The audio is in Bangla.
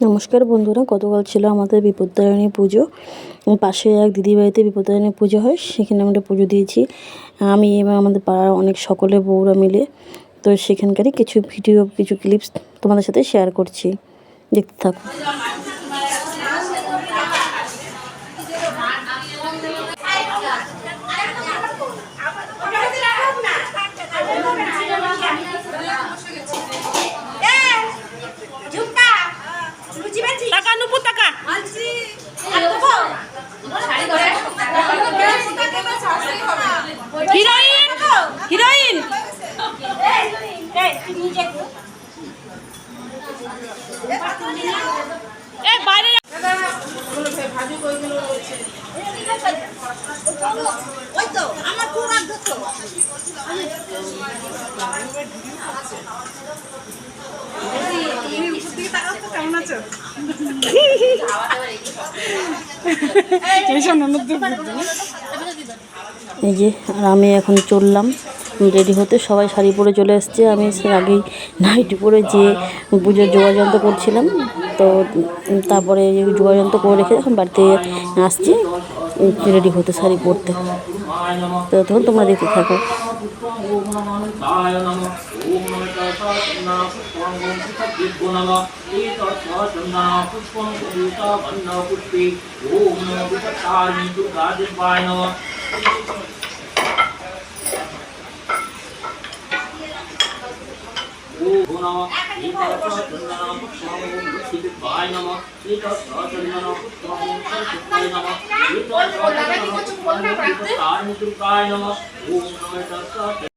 নমস্কার বন্ধুরা, গতকাল ছিল আমাদের বিপত্তারিণী পুজো। পাশে এক দিদিবাড়িতে বিপত্তারিণী পুজো হয়, সেখানে আমরা পুজো দিয়েছি আমি এবং আমাদের পাড়ার অনেক সকলে বউরা মিলে। তো সেখানকারই কিছু ভিডিও, কিছু ক্লিপস তোমাদের সাথে শেয়ার করছি, দেখতে থাকো। হিরোইন হিরোইন বাইরে কেমন আছো? এই যে আর আমি এখন চললাম রেডি হতে। সবাই শাড়ি পরে চলে এসছে, আমি আগেই নাইটি পরে যে পুজোর যোগাযন্ত্র করছিলাম। তো তারপরে যোগাযন্ত্র করে রেখে এখন বাড়িতে আসছি রেডি হতে, শাড়ি পরতে। তো তখন তোমরা দেখতে থাকো। নমঃ